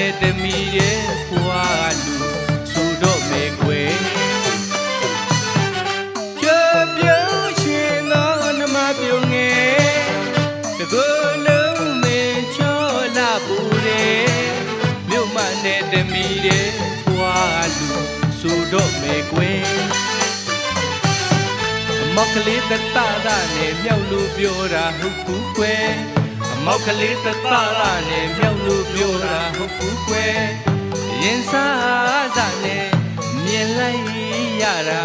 နဲ့တမီတဲ့ဘွားလူဆိုတော့မေကွယ်ချေပြုံးရှင်သောနမပြုံငယ်တကူလုံးမင်းချောလာပူတယ်မြို့မနဲ့တမီတဲ့ဘွားလူဆိုတော့မေကွယ်မောက်ကလေးတတတာနဲ့မြောက်လို့ပြောတာဟုတ်ဘူးကွယ်မောက်ကလေးတတတာနဲ့မြောက်လို့ပြောတာဟုတ်ဘူးကွယ်ရင်စားစားနဲ့မြင်လိုက်ရတာ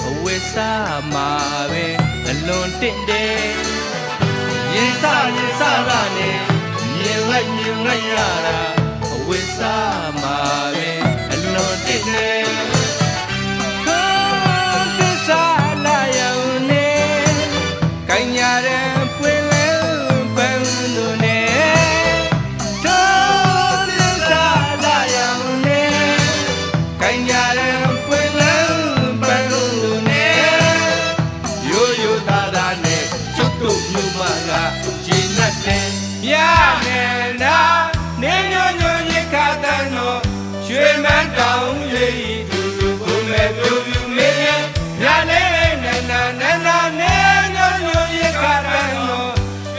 အဝဲစားမှာပဲအလွန်တင့်တယ်ရင်စားတာနဲ့မြင်လိုက်ရတာအဝဲစားမှာပဲအလွန်တင့်တယ်မြနဲ့နာနေညွညွရခတဲ့နော်ရွှေမန်းတောင်ရိပ်သူလူကိုမဲ့ပြူပြူမင်းမြလေးနဲ့နာနေညွညွရခတဲ့နော်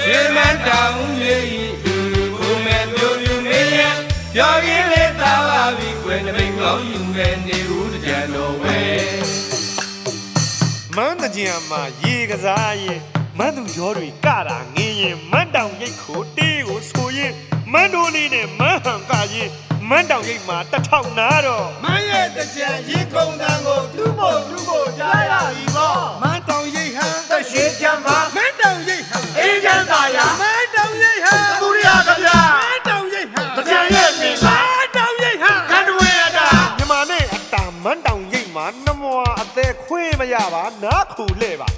ရွှေမန်းတောင်ရိပ်သူလူကိုမဲ့ပြူပြူမင်းပြောရင်းလေးသာပါပြီကွယ်တပိတ်ကောင်းယူမဲ့နေဦးကြံတော်ဝဲမန်းတကြံမှာရေကစားရင်မန်းသူရောတွေကတာငင်းရင်မန်းတောင်ရိတ်ခိုတေးကိုဆိုရင်မန်းတို့လေးနဲ့မန်းဟန်ကရင်မန်းတောင်ရိတ်မှာ1000နာတော့မန်းရဲ့တကြံရေကုန်တန်းကိုတူဖို့ကြားရပြီပေါ့မန်းတောင်ရိတ်ဟန်တရှိချမ်းပါမန်းတောင်ရိတ်ဟန်အေးချမ်းသာရမန်းတောင်ရိတ်ဟန်သူရိယကဗျာမန်းတောင်ရိတ်ဟန်တကြံရဲ့ပင်မန်းတောင်ရိတ်ဟန်ကန်တွင်အတာမြမနဲ့အတာမန်းတောင်ရိတ်မှာနှမွာအသက်ခွေးမရပါနားခူလဲပါ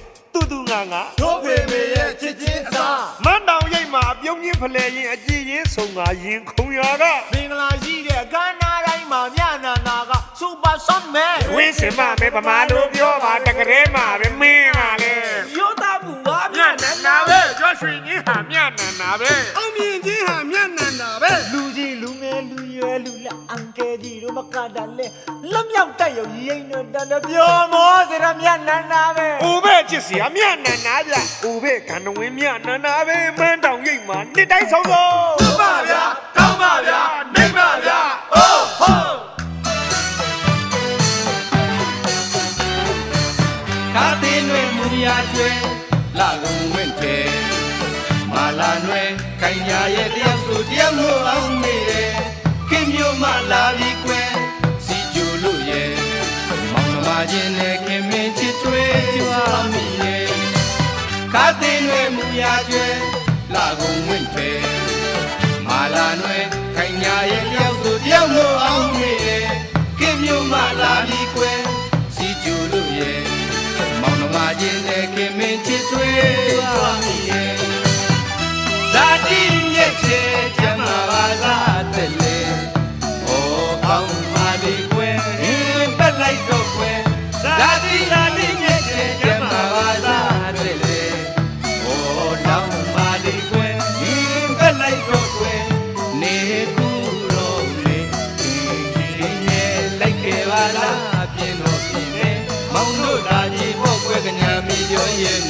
တူငါတို့ဖေမေရဲ့ချစ်ချင်းအစားမန်းတောင်ရိပ်မှာပြုံးချင်းဖလဲရင်အကြည့်ချင်းဆုံငါရင်ခုံရကမင်္ဂလာရှိတဲ့ကန်းနာတိုင်းမှာမြနာနာကစူပါဆွန်မဲဝင်းစင်မမဲဗမာလိုပြောပါတကယ်မှာပဲမင်းကလည်းရိုးသားမှုပါမြနာနာပဲကျော်ရွှေကြီးဟာမြနာနာပဲအောင်မြင်ချင်းဟာမြနာနာပဲလူကြီးလူငယ်လူရွယ်လူလက်အန်ကယ်ကြီးတို့မကတာလဲလက်မြောက်တက်ရုံရိမ့်တော့တန်ပြောမောစရမြနာနာပဲဦးပဲချစ်စရာမြနာနာဗျဦးပဲကံတော်ဝင်မြနာနာပဲမန်းတောင်ရိပ်မှာနှစ်တိုင်းဆုံးဆုံးဟုတ်ပါဗျာကောင်းပါဗျာမိတ်ပါဗျာအိုးဟိုးကားသေးနွယ်မူရကျွဲလာလုံးဝင့်တယ်မာလာနွယ်ခိုင်ညာရဲ့တယောက်ဆိုတယောက်လို့အောင်နေတယ်ခင်မျိုးမလာပြီးကွယ်စီကျူလို့ရဲ့မောင်နှမချင်းနဲ့ခင်မင်းချစ်တွေးကြွားမိရဲ့ကားသေးနွယ်မူရကျွဲလာကုန်ဝင့်တယ်မာလာနွယ်ခိုင်ညာရဲ့တယောက်ဆိုတယောက်လို့အောင်နေတယ်ခင်မျိုးမလာပြီးကွယ်စီကျူလို့ရဲ့မောင်နှမချင်းနဲ့ခင်မင်းချစ်တွေးကြွားမိရဲ့ဇာတိမြက်ချေကျမပါလားတဲ့လေဩကောင်းပါလေကွယ်ပက်လိုက်တော့ကွယ်ဇာတိမြက်ချေကျမပါလားတဲ့လေဩတောင်းပါလေကွယ်ပက်လိုက်တော့ကွယ်နေကူတော့လေခင်ရဲ့လိုက်ခဲ့ပါလားပြင်းတော့ပြင်းနေမောင်တို့သာကြီးပေါ့ကွယ်ကညာမီပြောရဲ့